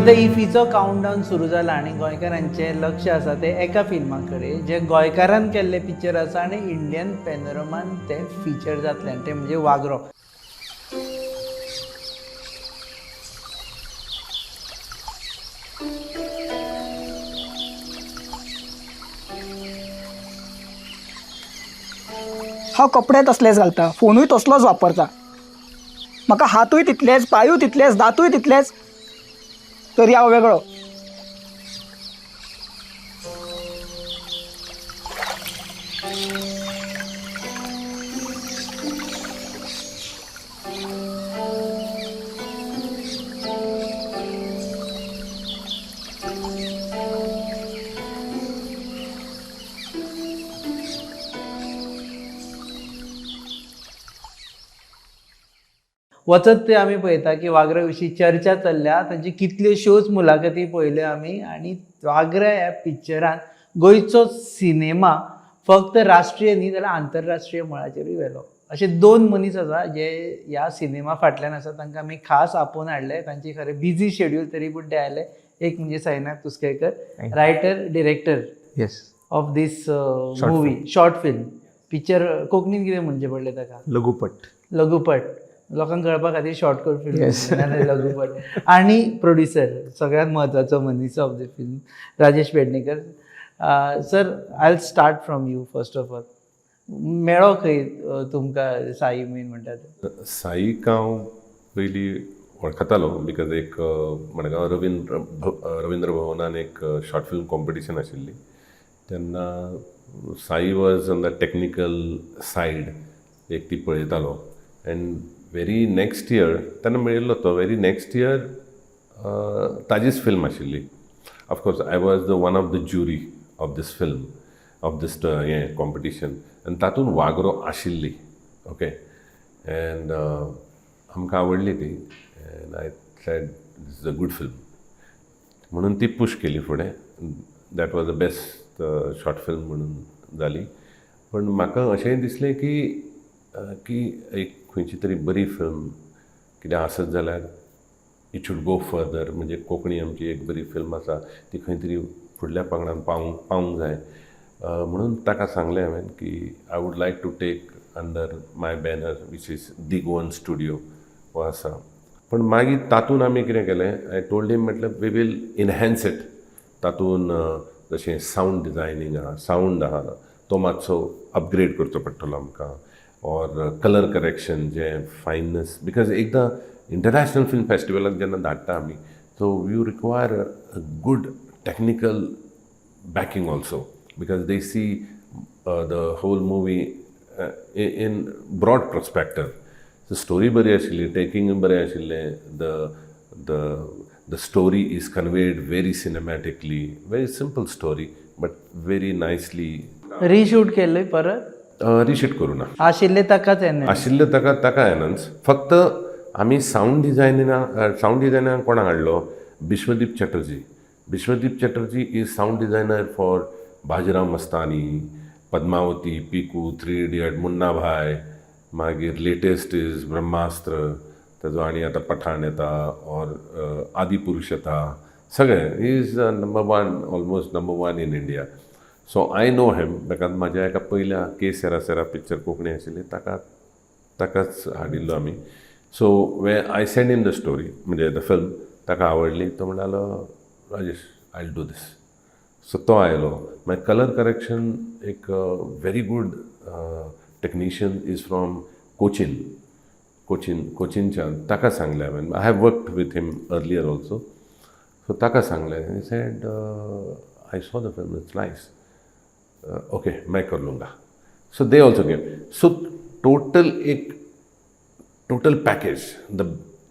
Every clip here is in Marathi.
सध्या इफीचो काउंटडाऊन सुरू जाला आणि गोंयकारांचें लक्ष आसा ते एका फिल्मा कडेन जे गोंयकारान केल्ले पिक्चर आसा आणि इंडियन पॅनोरमान ते फिचर जातले आनी ते म्हणजे वागरो. हांव कपडे तसलेच घालता, फोनूय तसलोच वापरता, म्हाका हातूय तितलेच, पांयूय तितलेच, दांतूय तितलेच, तरी हांव वेगळो. वचत ते आमी पळयता की वागरा विशीं चर्चा चल्ल्या, तांचे कितल्यो शोज मुलाखती पळयल्यो आमी आनी वागरा ह्या पिक्चरान गोंयचो सिनेमा फक्त राष्ट्रीय न्ही जाल्यार आंतरराष्ट्रीय मळाचेरूय व्हेलो. अशे दोन मनीस आसा जे ह्या सिनेमा फाटल्यान आसा, तांकां आमी खास आपोवन हाडले. तांचे खरें बिजी शेड्यूल तरी पूण ते आयले. एक म्हणजे Sainath Kuskekar, writer director of this movie, short film, picture कोंकणीन कितें म्हणचे पडलें ताका? लघुपट. लोकांक कळपा खातीर शॉर्टकट फिल्म लघुपट. आनी प्रोड्युसर सगळ्यांत म्हत्वाचो मनीस of the film Rajesh Pednekar. Sir, I will start from you first of all. मेळ्ळो खंय तुमकां साई मेन म्हणटा तो? साईक हांव पयलीं वळखतालो बिकॉज एक मडगांव रवींद्र भवनान एक शॉर्ट फिल्म कॉम्पिटिशन आशिल्ली तेन्ना Sai was on the technical said एक ती पळयतालो. एंड वेरी नेक्स्ट इयर तेन्ना मेळिल्लो तो वेरी नेक्स्ट इयर ताजीच फिल्म आशिल्ली. Of course I was the one of the jury of this film of this हें कॉम्पिटिशन आनी तातूंत वागरो आशिल्ली. ओके. एंड आमकां आवडली ती end I said this is a good film म्हणून ती पुश केली फुडें. That was the best short film म्हणून जाली. पण म्हाका अशेंय दिसलें की एक खंयची तरी बरी फिल्म कितें आसत जाल्यार इट शूड गो फर्दर. म्हणजे कोंकणी आमची एक बरी फिल्म आसा ती खंय तरी फुडल्या पांगडान पावूंक जाय. म्हणून ताका सांगलें हांवें की I would like to take under my banner which is the Goan studio हो आसा. पण मागीर तातूंत आमी कितें केलें, आय टोल्ड हिम म्हटल्यार वी वील इनहॅन्स इट. तातूंत जशें सावंड डिजायनींग आहा, सावंड आहा तो मातसो अपग्रेड करचो पडटलो आमकां. और कलर करेक्शन जे फायननेस, बिकॉज एकदां इंटरनॅशनल फिल्म फेस्टिवलाक जेन्ना धाडटा आमी so you require a good technical backing also because they see the whole movie in broad perspective. So story बरी आशिल्ली, टेकिंग बरें आशिल्लें. The story is conveyed very cinematically, very simple story but very nicely. Reshoot केल्लें परत? रिशूट करूं ना. आशिल्ले ताकाच ताका एनन्स. फक्त आमी सावंड डिजायनराक कोणाक हाडलो? Bishwadeep Chatterjee is sound designer for Bajirao Mastani, Padmavati, Piku, 3 idiot, Munna Bhai, मागीर लेटेस्ट इज ब्रह्मास्त्र, ताजो आनी आतां पठाण येता और आदिपुरुश येता. सगळें is number 1, almost number 1 in India. So I know him because म्हाज्या एका पयल्या के सेरा पिक्चर कोंकणी आशिल्ली ताकाच हाडिल्लो आमी. So we I send in the story म्हणजे द फिल्म, ताका आवडली. तो म्हणटालो Rajesh I will do this. So तो आयलो. मागीर कलर करेक्शन एक very good technician is from कोचीनच्यान. ताका सांगलें हांवें. I have worked with him earlier also. So ताका सांगलें. He said I saw the film, it's nice. Okay मैं कर लूँगा. So they also gave. So total package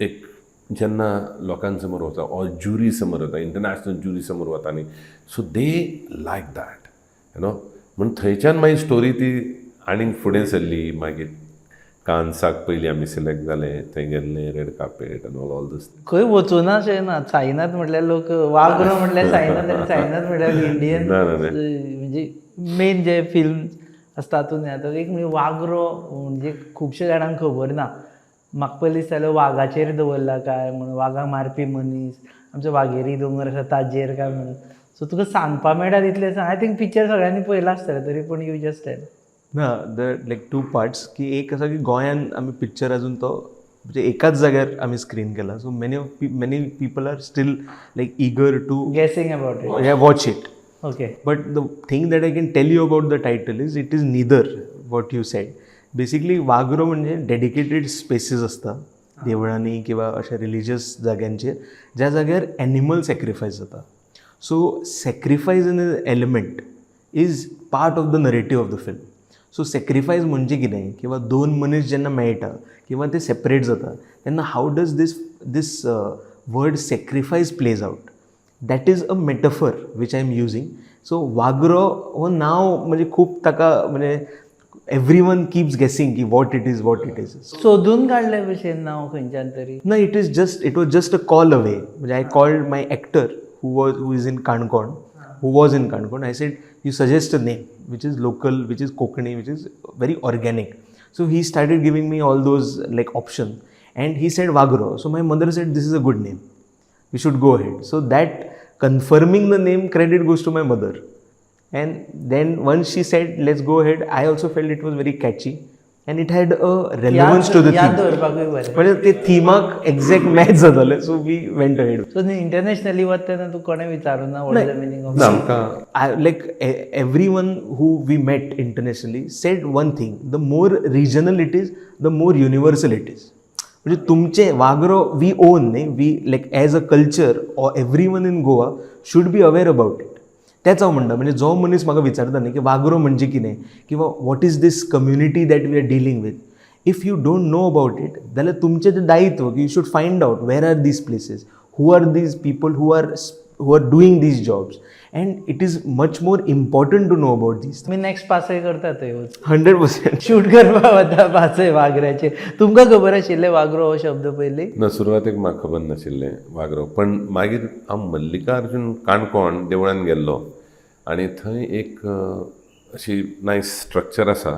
एक जेन्ना लोकांसमोर वता और ज्युरी समोर वता, इंटरनॅशनल ज्युरी समोर वता न्ही, सो दे लायक दॅट म्हणून थंयच्यान मागीर स्टोरी ती आनीक फुडें सरली. मागीर कान्साक पयलीं आमी सिलेक्ट जाले, थंय गेल्ले red carpet end all these. खंय वचूना अशें ना. साईनाथ म्हटल्यार लोक वागरो म्हटल्यार साईनाथ आनी साईनाथ म्हटल्यार इंडियन म्हणजे मेन जे फिल्म आसता तातूंत येता. एक म्हणजे वागरो म्हणजे खुबशे जाणांक खबर ना. म्हाका पयलीं दिसतालें वागाचेर दवरला काय म्हणून, वागाक मारपी मनीस. आमचो वाघेरी दोंगर आसा ताजेर काय म्हणून. सो तुका सांगपा मेळटा तितलें सांग. आय थिंक पिक्चर सगळ्यांनी पळयला आसतलें तरी पूण यू जस्ट टेल. ना लायक 2 पार्ट्स की एक आसा की गोंयान आमी पिक्चर अजून तो म्हणजे एकाच जाग्यार आमी स्क्रीन केला. So many people are still like eager to guessing about it. Watch it. Okay. But the thing that I can tell you about the title is it is neither what you said. Basically वाघरो म्हणजे डेडिकेटेड स्पेसीस असतात देवळांनी किंवा अशा रिलिजियस जाग्यांचेर ज्या जाग्यार एनिमल सॅक्रिफायस जाता. So sacrifice in element is part of the narrative of the film. So sacrifice म्हणजे कितें किंवा दोन मनीस जेन्ना मेळटा किंवा ते सेपरेट जाता तेन्ना how does this word sacrifice plays out. That is a metaphor which I am using. So वाघरो हो नांव म्हणजे खूब ताका म्हणजे एवरी वन कीप्स गेसिंग की वॉट इट इज. सोदून काडले भशेन नांव खंयच्यान तरी. ना it was just a call away. म्हणजे I called my actor who is in Canacona, who was in Konkani. I said, you suggest a name which is local, which is Konkani, which is very organic. So he started giving me all those like options and he said Wagro. So my mother said, this is a good name, we should go ahead. So that confirming the name credit goes to my mother. And then once she said, let's go ahead, I also felt it was very catchy and it had a relevance to the याद theme. दवरपाकूय बरें. म्हणजे ते थिमाक एक्झॅक्ट मॅच जातालें. So we went ahead. So internationally वता तेन्ना तूं कोणें विचारूं ना what is the meaning of. आमकां like everyone who we met internationally said one thing: the more regional it is, the more universal it is. म्हणजे तुमचे वागरो वी ओन न्ही, we like as a culture or everyone in Goa should be aware about it. तेच हांव म्हणटा. म्हणजे जो मनीस म्हाका विचारता न्ही की वागरो म्हणजे कितें किंवा what is this community that we are dealing with, if you don't know about it जाल्यार तुमचें तें दायित्व की you should find out where are these places, who are these people who are doing these jobs. And it is much more important to know about these. तुमी नेक्स्ट पासय करता थंय 100%. शूट करपा वता पासय वागऱ्याचे. तुमकां खबर आशिल्लें वागरो हो शब्द पयलीं? ना सुरवातेक म्हाका खबर नाशिल्लें वागरो. पण मागीर हांव मल्लिकार्जून काणकोण देवळान गेल्लो आनी थंय एक अशी नायस स्ट्रक्चर आसा.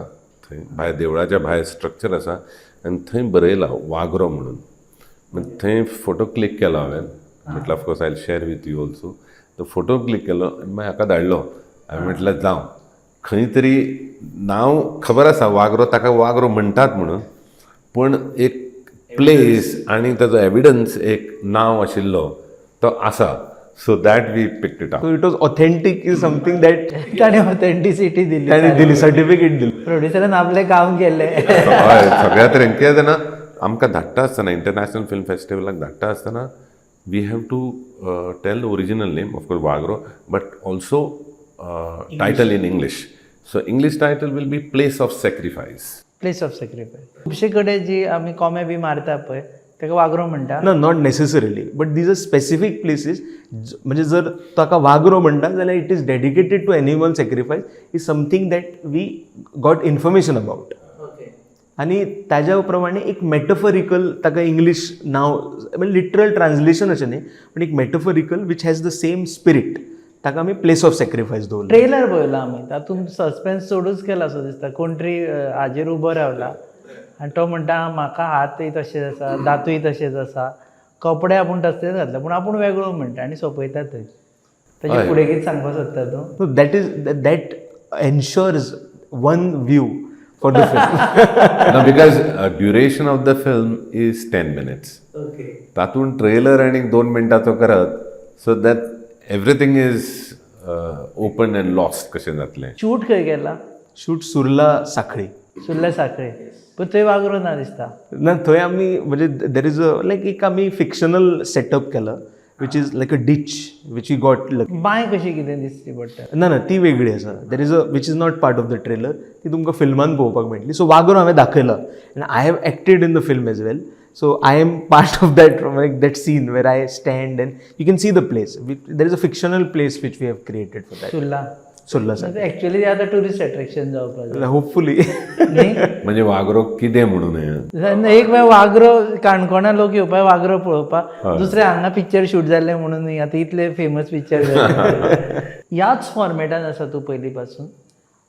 थंय भायर देवळाच्या भायर स्ट्रक्चर आसा आनी थंय बरयलां वागरो म्हणून. मागीर थंय फोटो क्लिक केलो हांवें. म्हटलं of course I share with you also. तो फोटो क्लिक केलो आनी मागीर हाका धाडलो. हांवें म्हटलं जावं खंय तरी नांव खबर आसा वागरो, ताका वागरो म्हणटात म्हणून, पूण एक प्लेस आनी ताजो एविडन्स एक नांव आशिल्लो तो आसा. So that we picked it up. So it was authentic is something that ताणें ऑथेंटिसिटी दिली. ताणें दिली, सर्टिफिकेट दिली. प्रोड्युसरान आपलें काम केलें. हय सगळ्या तरेन कितें जाता आमकां धाडटा आसतना इंटरनॅशनल फिल्म फेस्टिवलाक धाडटा आसतना we have to tell original name of course वागरो but also title in English. So English title will be place of sacrifice. Place of sacrifice. खुबशे कडेन जी आमी कोंबे बी मारता पळय ताका वागरो म्हणटा. ना not necessarily but these are specific places. म्हणजे जर ताका वागरो म्हणटा जाल्यार it is dedicated to animal sacrifice is something that we got information about. आनी ताज्या प्रमाणे एक मेटफरिकल ताका इंग्लीश नांव म्हणजे लिटरल ट्रान्सलेशन अशें न्ही पण एक metaphorical which has the same spirit ताका आमी प्लेस ऑफ सॅक्रिफायस दवरला. ट्रेलर पळयलो आमी. तातूंत सस्पेन्स चडूच केला असो दिसता. कोण तरी हाजेर उबो रावला आनी तो म्हणटा म्हाका हातय तशेंच आसा, दातूय तशेंच आसा, कपडे आपूण तसलेच घातला पूण आपूण वेगळो म्हणटा आनी सोंपयता थंय. ताचे फुडें कितें सांगपाक सोदता तूं? That ensures one view for the film. No, because duration of the film is 10 minutes. Okay. तातूंत ट्रेलर आनी 2 मिनटाचो करत so that everything is open and lost कशें जातलें. शूट खंय केला? शूट सुर्ला साखळी. सुर्ला साखळे. पूण थंय वागरो ना दिसता. ना थंय आमी म्हणजे देर इज अ लायक एक आमी फिक्शनल सेटअप केला which is like a ditch which you got. बांय कशी कितें दिसची पडटा? ना ती वेगळी आसा. देर is a which is not part of the trailer. ती तुमकां फिल्मान पळोवपाक मेळटली. सो वागरो हांवें दाखयला आनी I have acted in the film as well. So I am part of that scene where I stand and you can see the place. There is a fictional place which we have created for that. Surla Sakhali. Actually आतां टुरिस्ट अट्रॅक्शन जावपाक होपफुली. म्हणजे वागरो कितें म्हणून एक वेळ वागरो काणकोणा लोक येवपा वागरो पळोवपाक. दुसरे हांगा पिक्चर शूट जाल्ले म्हणून न्ही. आतां इतले फेमस पिक्चर ह्याच फॉर्मेटान आसा तूं पयलीं पासून?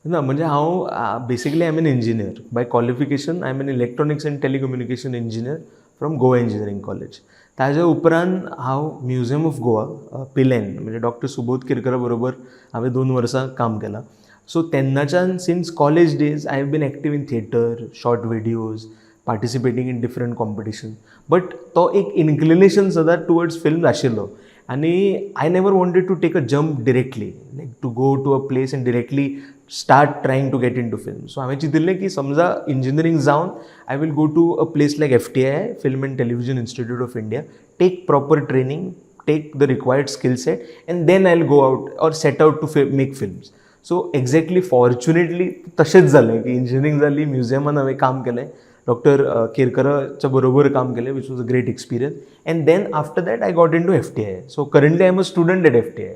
ना म्हणजे हांव basically I am an engineer by qualification. I am an electronics and telecommunication engineer from Goa engineering college. ताज्या उपरांत हांव म्युझियम ऑफ गोवा पिलेन म्हणजे डॉक्टर सुबोध किरकरा बरोबर हांवें 2 वर्सां काम केलां. सो तेन्नाच्यान since college days I have been active in theatre, short videos, participating in different competition. But तो एक इन्क्लिनेशन सदां टुवर्ड्स फिल्म आशिल्लो आनी I never wanted to take a jump directly, like to go to a place and directly start trying to get in to film. So हांवें चिंतिल्लें की समजा इंजिनियरींग जावन I will go to a place like FTI, film and television institute of India, take proper training, take the required skill set and then I will go out or set out to make films. So exactly fortunately तशेंच जालें की इंजिनियरींग जाली, म्युझियमान हांवें काम केलें, डॉक्टर केरकराच्या बरोबर काम केलें, which was a great experience. And then after that I got into FTI. So currently I am a student at FTI.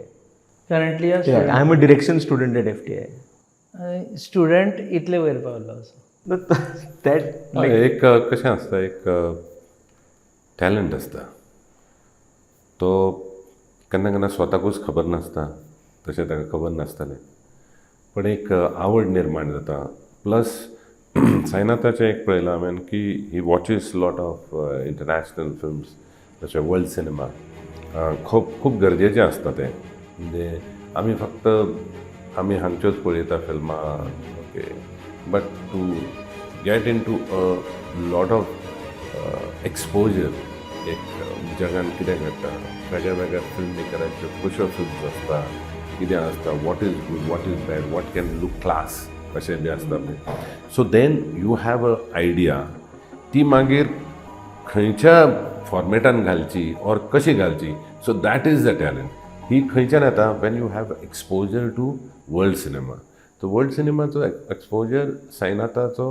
Currently I am a direction student at FTI. Student इतले वयर पावलो असो. दॅट एक कशें आसता, एक टॅलंट आसता तो केन्ना केन्ना स्वताकूच खबर नासता, तशें ताका खबर नासतलें, पण एक आवड निर्माण जाता. प्लस सायनाथाचें एक पळयलां हांवें की ही वॉचीस लॉट ऑफ इंटरनॅशनल फिल्म्स, जशें वर्ल्ड सिनेमा. खूब गरजेचें आसता तें. म्हणजे आमी फक्त आमी हांगच्योच पळयता फिल्मां, okay, but to get in to a lot of exposure, एक जगान कितें घडटा, वेगळ्या वेगळ्या फिल्म मेकराच्यो कश्यो फिल्म्स आसता, कितें आसता, what is good, what is bad, what can look class, अशें बी आसता पळय. So then you have a idea, ती मागीर खंयच्या फॉर्मेटान घालची और कशी घालची. So that is the talent. ही खंयच्यान येता, when you have exposure to world cinema. तो वर्ल्ड सिनेमाचो एक्सपोजर सायनाथाचो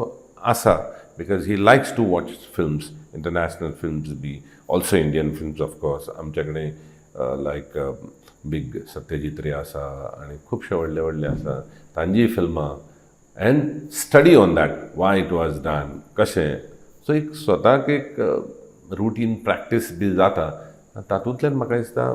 आसा, because he likes to watch films, international films बी, ऑल्सो इंडियन फिल्म्स ऑफकोर्स. आमचे कडेन लायक बिग सत्यजीत रे आसा आनी खुबशे व्हडले व्हडले आसा, तांचीय फिल्मां. End study on that, why it was done, कशें. सो एक स्वताक एक रुटीन प्रॅक्टीस बी जाता. तातूंतल्यान म्हाका दिसता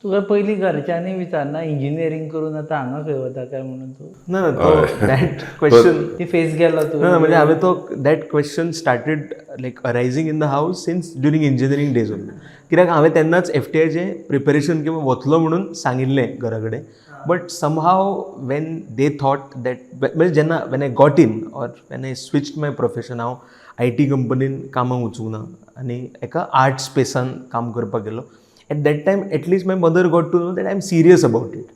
तुका पयलीं घरच्यांनी विचारना इंजिनियरींग करून आतां हांगा खंय वता काय म्हणून तूं? ना तो दॅट क्वेश्चन ती फेस गेलो तूं? ना म्हणजे हांवें तो that question started like arising in the house since during engineering days only. कित्याक हांवें तेन्नाच FTIचें प्रिपेरेशन किंवा वतलो म्हणून सांगिल्लें घरा कडेन. But somehow when they thought that, म्हणजे जेन्ना when I got in or when I switched my profession, हांव IT कंपनीन कामाक वचूंक ना आनी एका आर्ट स्पेसान काम करपाक गेलो. At that time, at least my mother got to know that I'm serious about it.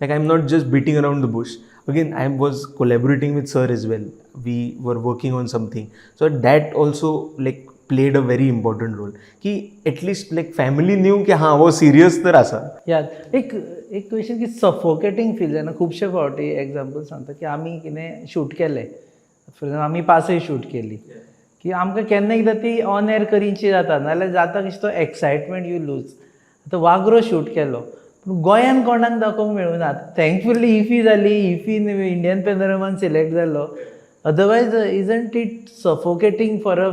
Like I'm not just beating around the bush. Again, I was collaborating with sir as well. We were working on something. So that also like played a very important role. की at least like family knew की हाँ वो serious तर आसा. याद एक क्वेश्चन की सफोकेटींग फील जायना. खुबशे फावटी एग्जाम्पल सांगता की आमी कितें शूट केलें, फॉर एग्जाम्पल आमी पासय शूट केली, की आमकां केन्ना एकदां ती ऑन एअर करिची जाता, नाल्यार जाता कशें तो एक्सायटमेंट यू लूज. आतां वागरो शूट केलो, पूण गोंयान कोणाक दाखोवंक मेळूना. थँकफुली इफी जाली, इफीन इंडियन पॅनोरमान सिलेक्ट जालो. Otherwise isn't it suffocating for a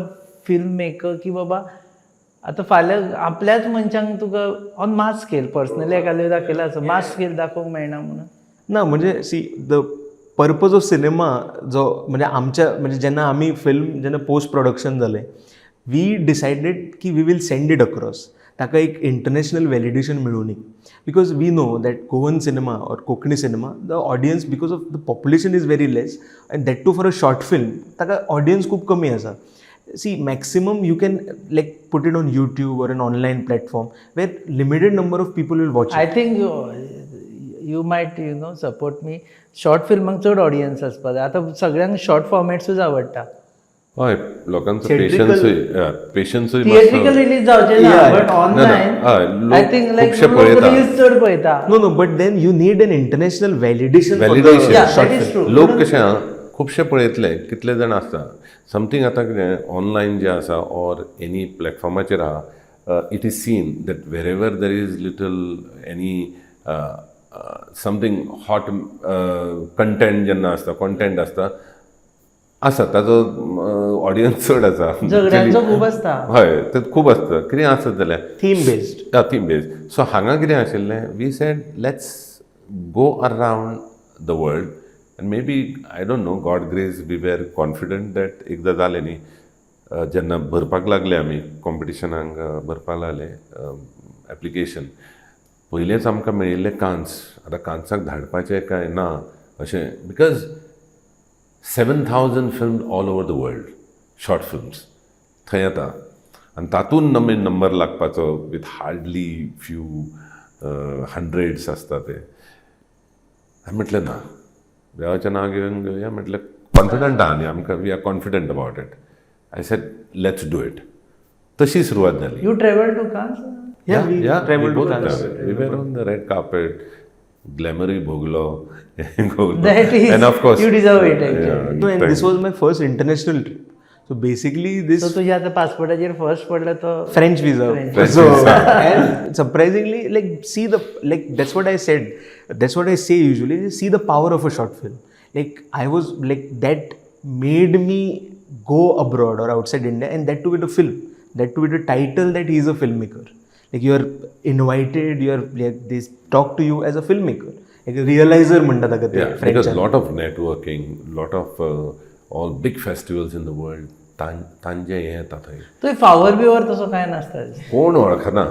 film maker की बाबा आतां फाल्यां आपल्याच मनशांक तुका ऑन मास स्केल, पर्सनली एकाले दाखयला असो मास स्केल दाखोवंक मेळना म्हणून ना. म्हणजे see the purpose of cinema जो म्हणजे आमच्या म्हणजे जेन्ना आमी फिल्म जेन्ना पोस्ट प्रोडक्शन जालें, वी डिसायडेड की we will send it across. ताका एक इंटरनॅशनल वॅलिडेशन मेळूनी. Because we know that Goan cinema or Konkani cinema, the audience because of the population is very less and that too for a short film ताका ऑडियन्स खूब कमी आसा. See maximum you can like put it on YouTube or an online platform where limited number of people will watch it. I think you might support me. Short फिल्मांक चड ऑडियन्स आसपा जाय. आतां सगळ्यांक शॉर्ट फॉर्मेट्सूच आवडटा. हय, लोकांचो Theatrical- पेशन्सूय थिएट्रिकल रिलीज जावचे ना, but online I think like reels चड पळयता. No, but then you need an international validation for the Validation. Yeah, short that is film. true. लोक कशें आहा, खुबशे पळयतले, कितले जाण आसता समथींग आतां कितें ऑनलायन जें आसा ऑर एनी प्लॅटफॉर्माचेर आहा, it is seen that wherever there is little any something hot content जेन्ना आसता, कॉन्टेंट आसा ताजो ऑडियन्स चड आसा. झगड्यांचो खूब आसता. हय, ते खूब आसता. कितें आसत जाल्यार Theme based. Theme based. So हांगा कितें आशिल्लें, we said let's go around the world and maybe I don't know, God grace we were confident that एकदां जालें न्ही, जेन्ना भरपाक लागले आमी कॉम्पिटिशनाक भरपाक लागले एप्लिकेशन, पयलेंच आमकां मेळिल्ले कान्स. आतां कान्साक धाडपाचें काय ना अशें, because 7,000 film all over the world short films थंय येता आनी तातूंत नंबर लागपाचो विथ हार्डली फ्यू हंड्रेड्स आसता ते. हांवें म्हटलें ना, देवाचें नांव घेवन घेवया म्हटलें. कॉन्फिडंट आहा न्ही आमकां, we are confident about it. I said let's do it. तशी सुरवात जाली. You travel to Cannes? Yeah, traveled we to both Cannes. traveled. We were on the red carpet, glamoury bhoglo, That is, and of course you deserve it actually. No, and this was my first international trip. So basically this So तुझ्या आता पासपोर्टाचेर फर्स्ट पडला तो French visa. French So visa. and surprisingly, like see the like that's what I said. That's what I say usually. See the power of a short film. Like I was like that made me go abroad or outside India, and that too with a film. That too with a title that he is a filmmaker. Like you are invited, you are like they talk to you as a filmmaker, like a realizer म्हणतात ताका ते Yeah, French. because lot of networking, lot of all big festivals in the world. तांजे हे येता थंय. तो फावर बिवर तसो काय नासता. कोण वळखना,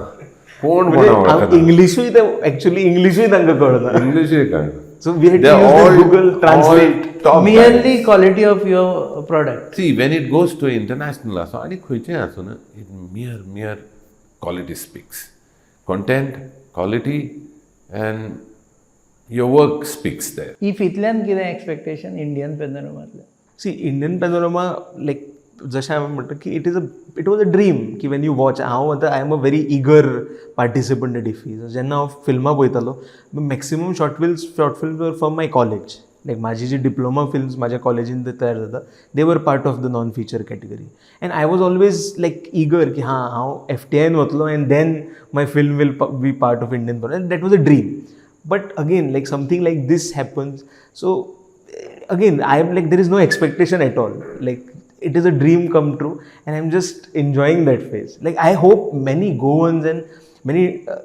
कोण कोणा वळखना. इंग्लिशूय ते ऍक्च्युअली इंग्लिशूय तांकां कळना. इंग्लिशूय काय. So we had They to are use all Google Translate. top guys. Merely quality of your product. See, when it goes to international आसो आनी खंयचें आसूं ना, it mere quality speaks. Content, quality, and your work speaks there. इफितल्यान कितें एक्सपेक्टेशन इंडियन पेनोरमांतल्यान? सी इंडियन पॅनोरमा लायक जशें हांवें म्हणटा की इट वॉज अ ड्रीम की वेन यू वॉच. हांव आतां I am a very eager participant at IFFI. जेन्ना हांव फिल्मां पळयतालो maximum short films were from my college. Like म्हाजी जी डिप्लोमा फिल्म्स म्हाज्या कॉलेजीन तयार जाता they were part of the non feature category. And I was always like eager की हांव FTIन वतलो and then my film will be part of Indian panorama. That was a dream. But again like something like this happens. So again I am like there is no expectation at all. Like it is a dream come true and I'm just enjoying that phase. Like I hope many Goans and many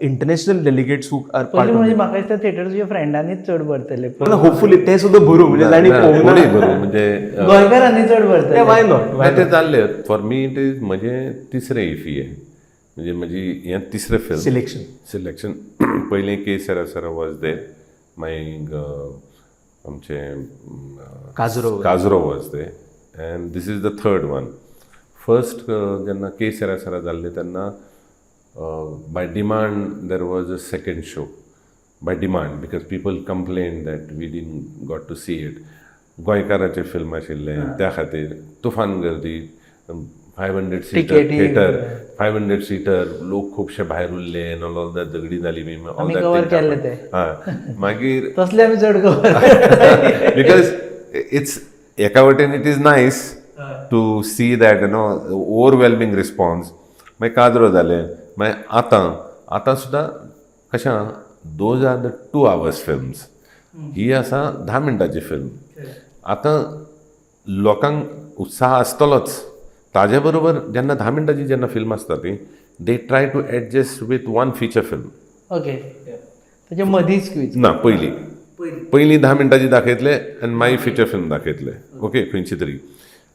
international delegates who are part पयलीं of म्हणजे it. म्हाका दिसता थिएटर तुज्या फ्रेंडांनीच चड भरतले. Hopefully ते सुद्धा भरू म्हणजे तांणी पळोवना. कोणी बरोबर म्हणजे गोंयकारांनी चड भरतले. why not? नाही ते जाल्ले. फॉर मी इट इज म्हजें तिसरें इफी आहे. म्हणजे म्हजी हें तिसरें फिल्म सिलेक्शन. पयलें के सरा वॉज देर. मागीर आमचे काजरो was they and this is the third one. First जेन्ना के सरा जाल्ले तेन्ना by demand there was a second show. By demand because people complain that we didn't got to see it. गोंयकाराचें फिल्म आशिल्लें त्या खातीर तुफान गर्दी. 500 सीटर थिएटर, 500 सीटर, लोक खुबशे भायर उरले एन ऑल दॅट झगडी जाली बी. आमी कवर केल्ले ते. मागीर तसले आमी चड कवर. because it's एका वटेन it is nice to see that you know overwhelming response. मागीर काजरो जालें. मागीर आतां सुद्दां कशें आहा, those are the 2 hours films. ही आसा 10 मिनटाची फिल्म. आतां लोकांक उत्साह आसतलोच. ताजे बरोबर जेन्ना 10 मिनटाची जेन्ना फिल्म आसता ती they try to adjust with 1 feature film. Okay. त्याच्या मदींच क्विज ना पयलीं 10 मिनटाची दाखयतले आनी मागीर फीचर फिल्म दाखयतले. ओके खंयची तरी.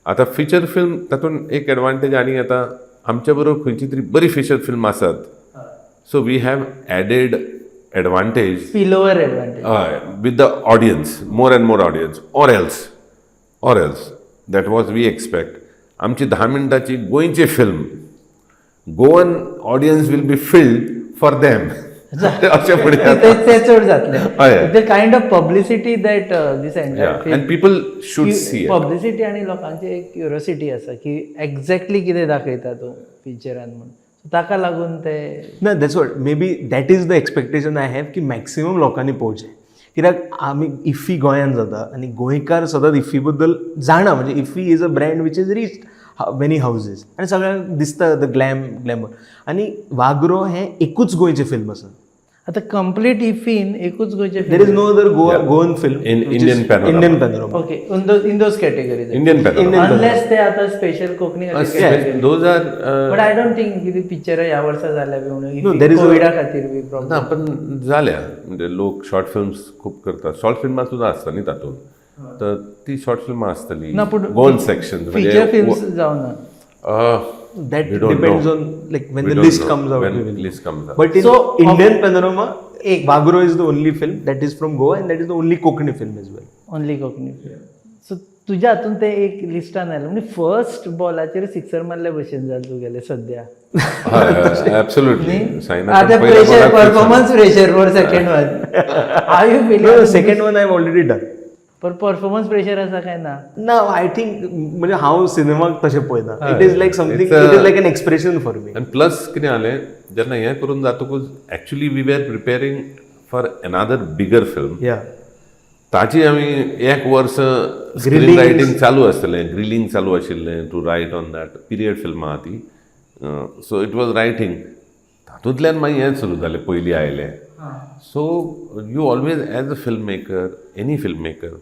आतां फीचर फिल्म तातूंत एक एडवांटेज आनी येता. आमच्या बरोबर खंयची तरी बरी फीचर फिल्म आसात. So we have added advantage spillover advantage with the audience, more and more audience, or else that was we expect. आमची 10 मिनटाची गोंयची film Goan audience will be filled for them. अशें म्हणून ते चड जातले. हय. The kind of publicity that this entire and people should see it. Publicity आनी लोकांची एक क्युरियोसिटी आसा की एक्झॅक्टली कितें दाखयता तूं पिक्चरान म्हणून. ताका लागून ते ना that's what may be that is the expectation I have की मॅक्सिमम लोकांनी पळोवचें. कित्याक आमी इफ्फी गोंयांत जाता आनी गोंयकार सदांच इफ्फी बद्दल जाणा. म्हणजे IFFI is a brand which is reach many houses आनी सगळ्यांक दिसता द ग्लॅमर. आनी वागरो हें एकूच गोंयचें फिल्म आसा. आता कंप्लीट इफीन एकूच गोंयचे there is no other Goan film In Indian panorama. Indian panorama. Okay in those categories Indian panorama. Unless ते आता special Konkani those are but I don't think कितें पिक्चर ह्या वर्सा जाल्या बी No, म्हणून there is a- कोविडा खातीर बी प्रॉब्लेम. ना पण जाल्या म्हणजे लोक शॉर्ट फिल्म्स खूब करतात. शॉर्ट फिल्मां सुद्दां आसता न्ही तातूंत. तर ती शॉर्ट फिल्मां आसतली ना पूण गोवन सेक्शन फीचर फिल्म्स जावना. That We don't depends know. on like when We the don't list know comes out. when we will know. list comes out. But in So, Indian panorama, एक- Wagro is the only film that is from Goa and that is the only Konkani film as well. Only Konkani so तुझ्या हातून ते एक लिस्टान आयलें म्हणजे फर्स्ट बॉलाचेर सिक्सर मारल्या भशेन जालें तुगेलें सद्या ऍब्सोल्युटली आता pressure performance pressure for second one are you No, feeling the second one I've already done. पर परफॉर्मन्स प्रेशर आसा काय ना No, I think म्हणजे हांव सिनेमा तशें पळयना. It is like something. It's a- It is like an expression for me. आणि प्लस कितें जालें जेन्ना हें करून जातकूच actually we were preparing for another bigger film Yeah. ताची आमी एक वर्स स्क्रीन Grilling. रायटींग चालू आसतलें ग्रिलींग चालू आशिल्लें to write on that period film आहा ती सो इट वॉज रायटींग तातूंतल्यान मागीर हें सुरू जालें पयलीं आयलें so you always as a film maker any film maker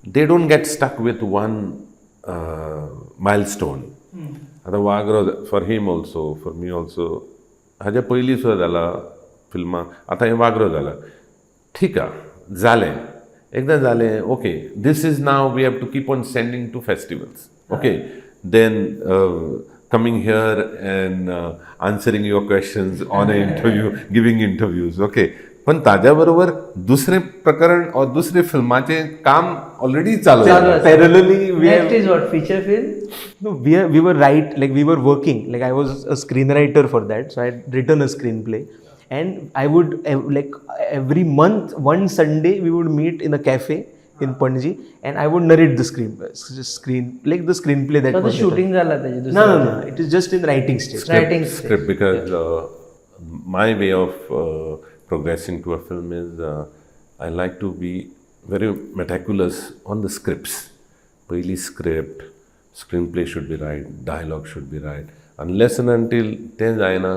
they don't get stuck with one milestone. आता वागरो for him also for me also हाज्या पयलीं सुद्दां जाला फिल्मां आतां हें वागरो जाला ठीक आहा जालें एकदां जालें okay this is now we have to keep on sending to festivals okay then coming here and answering your questions on a interview giving interviews okay पण ताज्या बरोबर दुसरें प्रकरण और दुसरे फिल्माचें काम ऑलरेडी चालू आहे Parallelly, we have. Next is what feature film No, we were we were working. Like I was a screenwriter for that, so I had written a screenplay, and I would like every month, one Sunday, we would meet in a cafe in Panji, and I would narrate the like the screenplay that was written. Shooting झाला त्याची No. It is just in writing stage. Writing script because my way of progressing to a film is I like to be very meticulous on the scripts. पहिली script, screenplay should be right, dialogue should be right. Unless and until then जायना,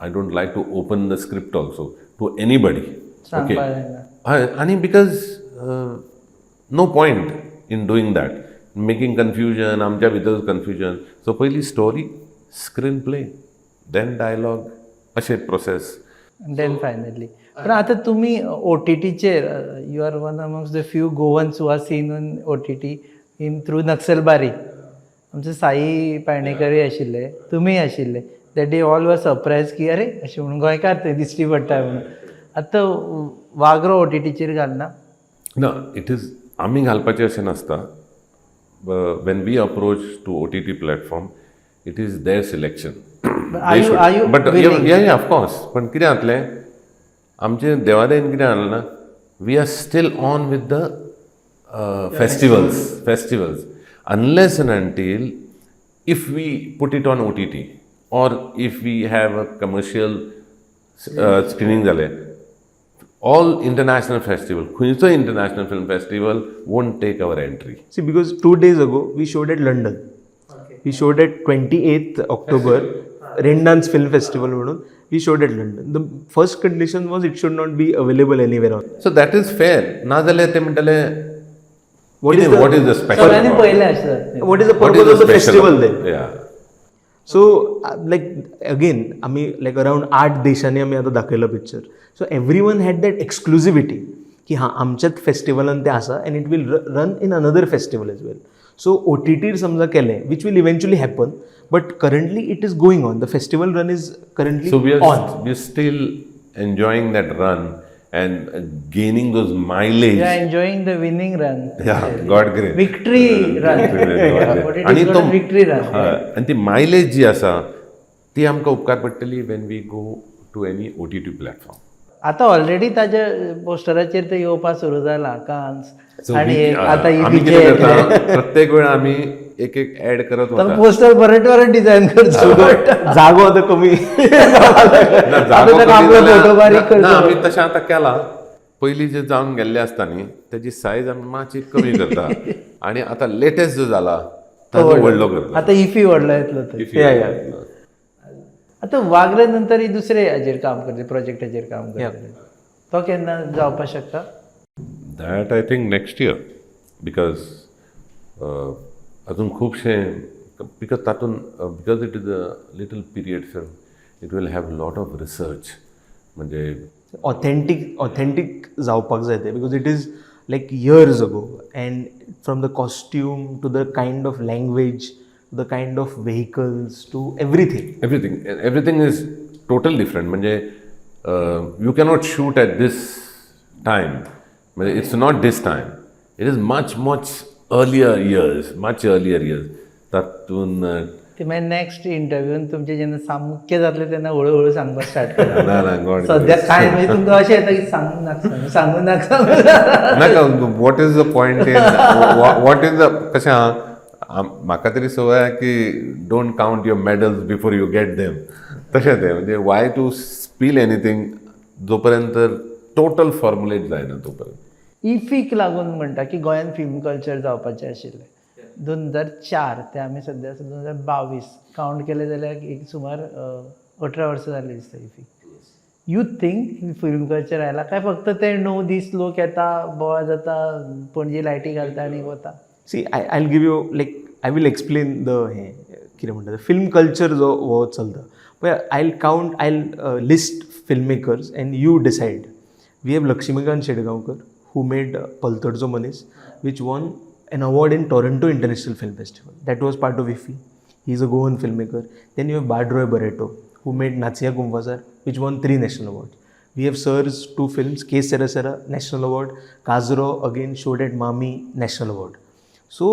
I don't like to open the script also to anybody. Okay. And because no point in doing that. Making confusion, आमच्या भितर confusion. So पहिली story, screenplay, then dialogue, अशें process. देन फायनली पण आता तुम्ही ओ टी टीचेर you are one amongst the few Goans who are seen on O T T in through Naxalbari आमचे साई पाळणेकरूय आशिल्ले तुमी आशिल्ले that day all over surprise की अरे अशें म्हणून गोंयकार थंय दिश्टी पडटा म्हणून आतां वागरो ओ टी टीचेर घालना ना इट इज आमी घालपाचें अशें नासता when we approach to O T T platform it is there selection are you but willing? Yeah of course पण कितें जातलें आमचें देवादेन कितें जालें ना we are still on with the festivals unless and until if we put it on O T T or if we have a commercial screening जालें all international festival खंयचो international film festival won't take our entry. See, because 2 days ago we showed at London. We showed at 28th October, Rendance Film Festival म्हणून. We showed at London. The first condition was it should not be available anywhere else. So that is fair. ना जाल्यार ते म्हणटले What is the special? सगळ्यांनी about it? पळयलें आसता What is the What purpose is of the special festival about then? it? Yeah. So like again आमी लायक अरावंड 8 देशांनी आमी आतां दाखयलो picture so every one had that exclusivity की हां आमच्याच फेस्टिवलान तें आसा and it will run in another festival as well so O T टीर समजा केलें which will eventually happen but currently it is going on the festival run is So currently on we are still enjoying that run and gaining those mileage. We are enjoying the winning run Yeah, God grace. Victory run आणि तो विक्ट्री रन आणि ती मायलेज जी आसा ती आमकां उपकार पडटली when we go to any O T T platform. आतां ऑलरेडी ताज्या पोस्टराचेर ते येवपाक सुरू जाला कान्स आनी आतां आमी इफीचे कितें करता प्रत्येक वेळा आमी एक ॲड करत तर वता. पोस्टर बरें डिझायन करचो जागो आतां कमी ना, जागो आतां कमी आपलो जाल्यार- फोटो बारीक ना, करचो. आमी तशें आतां केलां पयलीं जे जावन गेल्ले आसता न्ही तेजी सायज आमी मातशी कमी करता आनी आतां लेटेस्ट जो जाला ताजो व्हडलो करता. आतां इफी व्हडलो येतलो थंय आतां वागरे नंतर ही दुसरे हाजेर काम करता प्रोजेक्टाचेर काम करता तो केन्ना जावपाक शकता that I think next year because अजून खुबशे बिकॉज तातूंत because it is a little period film it will have lot of research म्हणजे ऑथेंटीक जावपाक जाय ते because it is like years ago and from the costume to the kind of language the kind of vehicles to everything. Everything is total different. म्हणजे you cannot shoot at this time. म्हणजे it's not this time. It is much earlier years. तातून ते मागीर नेक्स्ट इंटरव्यून तुमचे जेन्ना सामके जातले तेन्ना हळू सांगपाक स्टार्ट करा. ना गॉड सद्या काय म्हणजे तुमकां अशें येता की सांगू नाका नाका. What is the point in what is the कशें आहा म्हाका तरी संवय आहा की don't count your medals before you get them. तशें तें म्हणजे वाय टू स्पील एनीथींग जो पर्यंत टोटल फॉर्मुलेट जायना तो पर्यंत. इफीक लागून म्हणटा की गोंयान फिल्म कल्चर जावपाचें आशिल्लें 2004 ते आमी सद्या 2022 कावंट केलें जाल्यार एक सुमार 18 वर्सां जाली दिसता इफीक. यू थिंक फिल्म कल्चर आयला काय फक्त ते 9 दीस लोक येता बोवाळ जाता पणजी लायटी घालता आनी वता? See I will give you like I will explain the हें कितें म्हणटा फिल्म कल्चर जो हो चलता पळय. I list film makers and you decide. We have Laxmikant Shedgaonkar who made Paltadcho Munis which won an award in Toronto International Film Festival. That was part of Iffi. He is a Goan filmmaker. Then you have Badroy Barreto, who made Natsiya Kumbhasar, which won 3 national awards. We have Sir's 2 films, K Sera Sera, National Award, Kazro, again showed at Mami, National Award. So,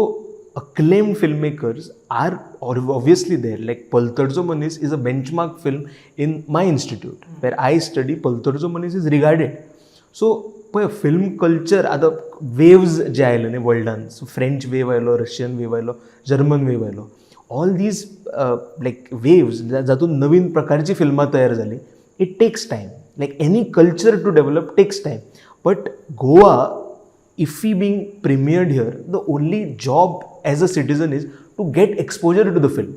acclaimed filmmakers are obviously there. Like Pultadzo Manis is a benchmark film in my institute, where I study. Pultadzo Manis is regarded. So, पळय फिल्म कल्चर आतां वेव्ज जे आयले न्ही वर्ल्डान. सो फ्रेंच वेव आयलो, रशियन वेव आयलो, जर्मन वेव आयलो. ऑल दीज लायक वेव्स जातून नवीन प्रकारची फिल्मां तयार जाली. It takes time. Like any culture to develop takes time. But Goa, Iffi being premiered here, the only job as a citizen is to get exposure to the film.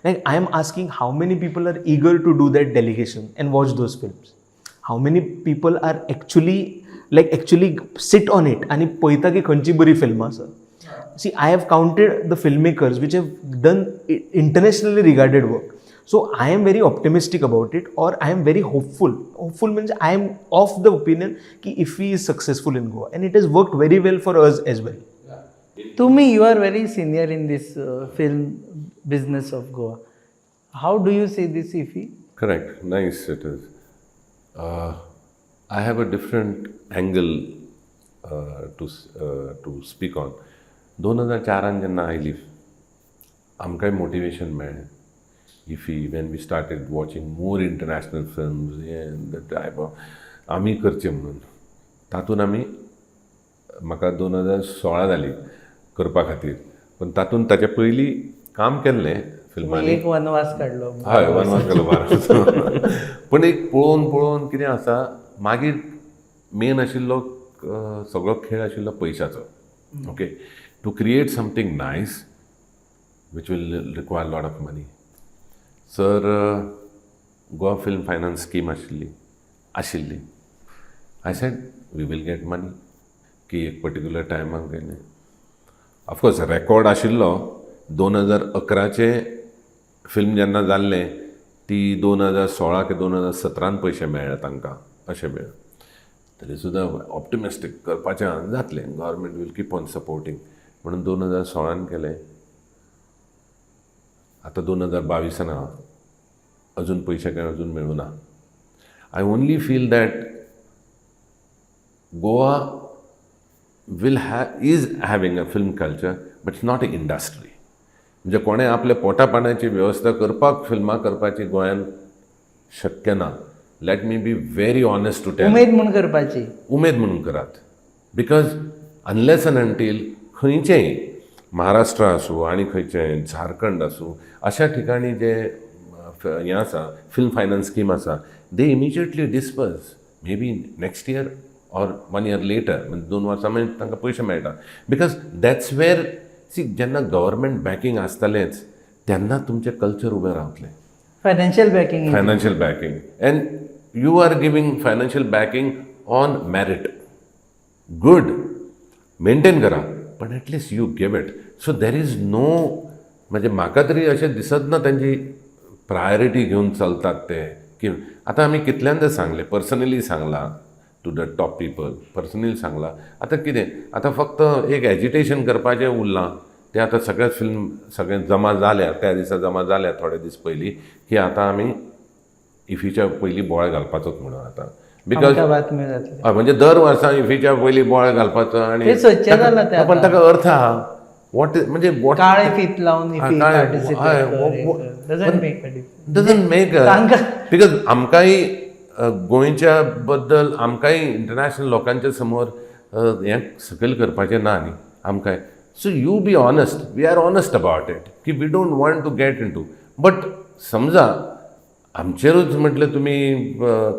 Like I am asking how many people are eager to do that delegation and watch those films. How many people are actually sit on it आणि पळयता की खंयची बरी फिल्मां आसा. See I have counted the filmmakers which have done internationally regarded work. So I am very optimistic about it or I am very hopeful म्हणजे I am of the opinion की Iffi is successful in Goa and it is worked very well for us as well. तुम्ही you are very senior in this film business of Goa. How do you see this Iffi? Correct. Nice it is. I have a different angle to speak on. 2004 जेन्ना आयली आमकांय मोटिवेशन मेळ्ळें. Iffi, when we started watching more international films, the type of आमी करचें म्हणून तातूंत आमी म्हाका 2016 जाली करपा खातीर. पण तातूंत ताचे पयलीं काम केल्लें फिल्मांनी. एक वनवास काडलो. हय वनवास केलो भारत. पण एक पळोवन कितें आसा मागीर मेन आशिल्लो सगळो खेळ आशिल्लो पयशाचो. Okay, to create something nice which will require lot of money. Sir Goa film finance scheme आशिल्ली. I said we will get money की एक पर्टिक्युलर टायमाक गेले. ऑफकोर्स रेकॉर्ड आशिल्लो 2011 फिल्म जेन्ना जाल्लें ती 2016 की 2017 पयशे मेळ्ळे तांकां अशें मेळ्ळें. तरी सुद्दां ऑप्टिमिस्टीक करपाचें जातलें. Government will keep on supporting म्हणून 2016 केलें. आतां 2022 आहा, अजून पयशे कांय अजून मेळूं ना. I only feel that Goa is having a film culture, but it's not an industry. म्हणजे कोणें आपले पोटा पाण्याची वेवस्था करपाक फिल्मां करपाची गोंयान शक्य ना. Let me be very honest to tell. उमेद म्हणून करपाची. उमेद म्हणून करात. बिकॉज अनलेस अँड अंटील खंयचेंय महाराष्ट्र आसूं आनी खंयचें झारखंड आसूं अशा ठिकाणी जे हें आसा फिल्म फायनान्स स्कीम आसा, they immediately disperse may be next year or 1 year later. म्हणजे 2 वर्सां मागीर तांकां पयशे मेळटा. बिकॉज दॅट्स वेर सी जेन्ना गव्हर्मेंट बॅकींग आसतलेंच तेन्ना तुमचें कल्चर उबें रावतलें. Financial backing and you are giving financial backing on merit. Good, maintain करा, पण at least you give it. So there is no म्हणजे म्हाका तरी अशें दिसत ना तेंची प्रायोरिटी घेवन चलतात ते. की आतां आमी कितल्यांदा सांगलें, पर्सनली सांगलां to the top people, personally सांगलां. आतां कितें, आतां फक्त एक एजिटेशन करपाचें उरलां. ते आतां सगळ्याच फिल्म सगळें जमा जाल्या, त्या दिसा जमा जाल्या थोडे दीस पयलीं की आतां आमी इफीच्या पयलीं बोवाळ घालपाचोच म्हणून आतां बिकॉज बातम्यो जातल्यो. हय म्हणजे दर वर्सा इफीच्या पयलीं बोवाळ घालपाचो आनी ते सदचें जालां तें पण आतां. ताका अर्थ आहा वॉट म्हणजे वॉट काळे फीत लावन हा, इफी काळे- participate हय, कर. Doesn't make a difference. Doesn't make तांकां बिकॉज आमकांय गोंयच्या बद्दल आमकांय इंटरनॅशनल लोकांच्या समोर हें सकयल करपाचें ना न्ही आमकांय. So you be honest, we are honest about it की we don't want to get in to. But समजा आमचेरूच म्हटलें तुमी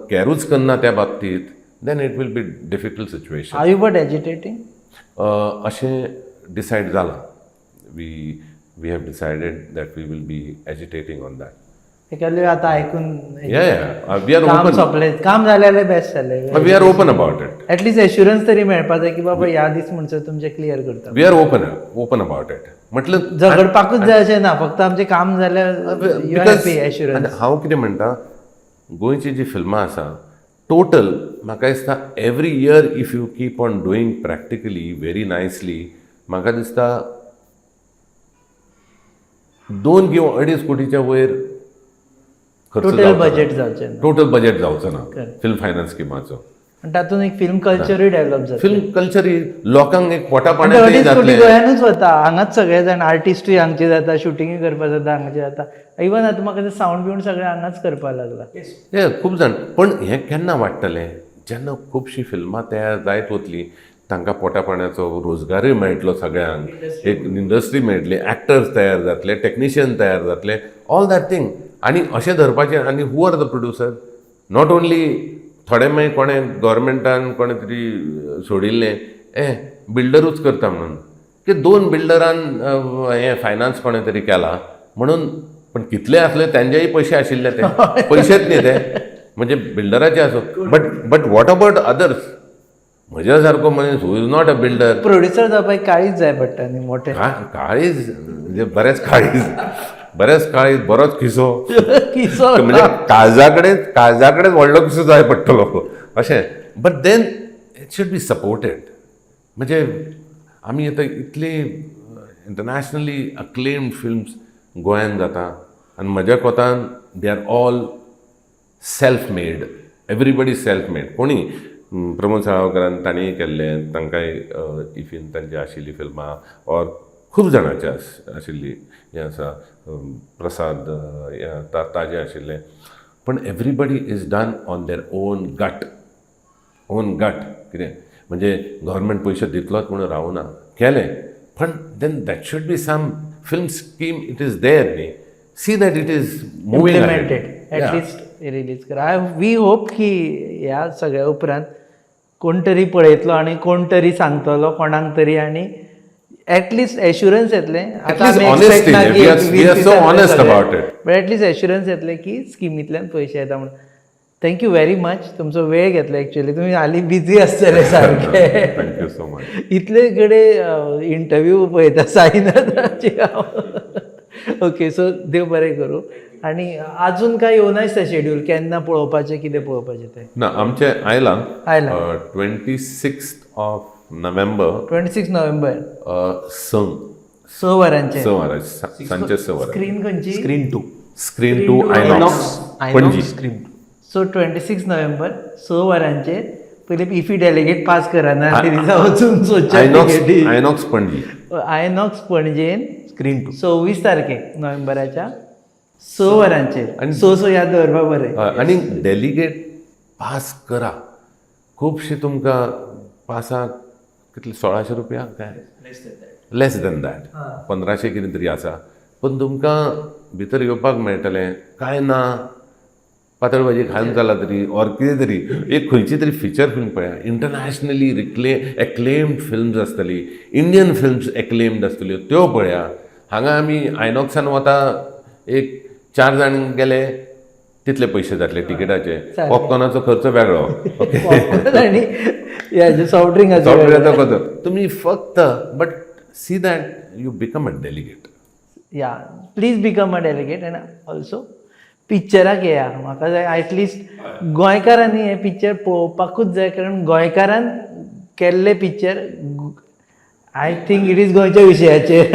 कॅरूच करना त्या बाबतींत then it will be difficult situation. Are you but agitating? अशें डिसायड जालां. We have decided that we will be agitating on that. तेकाले आतां आयकून वी आर काम ओपन, सोंपलें, काम जाल्यार बेस्ट जालें. We are open about it. At least assurance तरी मेळपा जाय की बाबा ह्या दीस म्हणसर तुमचें क्लियर करता. We are open about it. म्हटलं झगडपाकूच जाय अशें ना, फक्त आमचें काम जाल्यार यू आर हॅपी एश्युरन्स. हांव कितें म्हणटा, गोंयची जी फिल्मां आसा टोटल म्हाका दिसता every year if you keep on doing practically very nicely, म्हाका दिसता 2 किंवा 2.5 कोटीच्या वयर खर्च टोटल बजेट जावचें ना. टोटल बजेट जावचो ना Correct. Film finance स्किमाचो. आनी तातूंत एक फिल्म कल्चरूय डेव्हलप जाता. फिल्म कल्चर लोकांक एक पोटा 2.5 पाण्याचें कोटी जातलें. गोंयानूच वता. हांगाच सगळे जाण आर्टिस्टूय हांगचे जाता, शुटिंगूय करपा जाता हांगाचे जाता. इवन आतां म्हाका ते सावंड बिवंड सगळें हांगाच करपा लागला. हे खूब जाण. पण हें केन्ना वाडटलें जेन्ना खुबशीं फिल्मां तयार जायत वतलीं, तांकां पोटा पाण्याचो रोजगारूय मेळटलो सगळ्यांक, एक इंडस्ट्री मेळटली, एक्टर्स तयार जातले, टेक्निशियन तयार जातले, ऑल दॅट थिंग. आनी अशें धरपाचें. आनी who are the producer? Not only थोडे मागीर कोणें गव्हर्मेंटान कोणें तरी सोडिल्लें बिल्डरूच करता म्हणून की 2 बिल्डरान हें फायनान्स कोणें तरी केला म्हणून. पण कितले असले त्यांचेही पयशे आशिल्ले ते पयशेच न्ही ते, म्हणजे बिल्डराचे आसो. But what about others? म्हज्या सारको मनीस who is not a builder. Producer जावपाक काळीच जाय पडटा न्ही मोठे. काळीज म्हणजे बरेच काळीज बरोच खिसो किसो म्हणजे काळजाकडेच व्हडलो खिसो जाय पडटलो अशें. But then it should be supported. म्हणजे आमी आतां इतली इंटरनॅशनली अक्लेम्ड फिल्म्स गोंयांत जाता आनी म्हज्या कोतान they are all self made. Everybody self made. कोणी प्रमोद साळगांवकरान ताणेंय केल्लें, तांकांय इफीन तांची आशिल्ली फिल्मां ऑर खूब जाणांची आशिल्ली हें आसा, प्रसाद ताजें आशिल्लें. पण everybody is done on their own गट कितें म्हणजे गव्हर्मेंट पयशे दितलोच म्हणून रावना, केलें. पण then that should be some film scheme it is there न्ही. See that it is moving implemented at least release करा. वी होप की ह्या सगळ्या उपरांत कोण तरी पळयतलो आनी कोण तरी सांगतलो कोणाक तरी आनी एटलीस्ट एश्युरन्स येतले. बट एटलीस्ट एश्युरन्स येतले की स्किमींतल्यान पयशे येता म्हणून. Thank you very much. तुमचो वेळ घेतलो एक्चुअली. तुमी हालीं बिजी आसतले सारके. Thank you so much. इतले कडेन इंटरव्यू पळयता साईनाथाचे हांव. ओके, सो देव बरें करूं. आनी आजून काय येवना दिसता शेड्यूल केन्ना पळोवपाचें, कितें पळोवपाचें तें? ना, आमचें आयलां 26 नोव्हेंबर 26 नोव्हेंबर 6 वरांचेर सांजचे 6 वरां. स्क्रीन खंयची? Screen 2 Inox Panaji. So 26 November 6 वरांचेर पयलीं इफी डेलिगेट पास करा ना तरी वचून सोदच्या आयनॉक्स पणजी. आयनॉक्स पणजेन स्क्रीन 2 26 तारखेक नोव्हेंबराच्या 6 वरांचेर. आनी 6 याद दवरपा बरें. आनी डेलिगेट पास करा. खुबशे तुमकां पासाक कितले 1600 रुपया काय लेस दॅन दॅट 1500 कितें तरी आसा. पण तुमकां भितर येवपाक मेळटलें काय ना, पातळ भाजी खावन जाला तरी ऑर कितें तरी एक खंयची तरी फिचर फिल्म पळया. इंटरनॅशनली एक्लेम्ड फिल्म्स आसतली, इंडियन फिल्म्स एक्लेम्ड आसतल्यो त्यो पळया. हांगा आमी आयनॉक्सान वता, एक 4 जाण गेले तितले पयशे जातले तिकेटाचे. पॉपकॉर्नाचो खर्च वेगळो, आनी सॉफ्ट ड्रिंकाचो खर्च. तुमी फक्त but see that you become a delegate. Yeah please become a delegate. And also पिक्चराक येया. म्हाका जाय एटलिस्ट गोंयकारांनी हें पिक्चर पळोवपाकूच जाय, कारण गोंयकारान केल्ले picture I think it is गोंयच्या विशयाचेर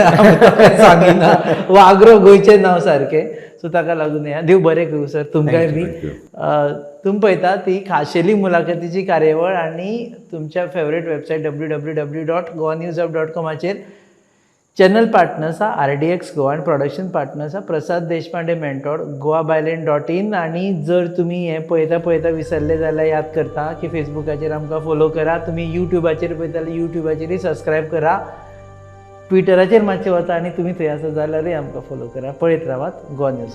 सांगिना वागरो गोंयचें नांव सारकें सो ताका लागून या देव बरें करूं सर तुमकांय बी Thank you. तुमी पळयता ती खाशेली मुलाखतीची कार्यावळ आनी तुमच्या favourite website www.goaNewsHub.com channel partners आहा RDXGOA आनी प्रोडक्शन पार्टनर्स आहा प्रसाद देशपांडे मेंटोड goabyland.in आनी जर तुमी हें पळयता विसरले जाल्यार याद करता की फेसबुकाचेर आमकां फॉलो करा तुमी यूट्यूबाचेर पळयता जाल्यार यूट्यूबाचेरय सबस्क्रायब करा ट्विटराचेर मातशें वता आनी तुमी थंय आसा जाल्यारय आमकां फॉलो करा पळयत रावात गोवा न्यूज.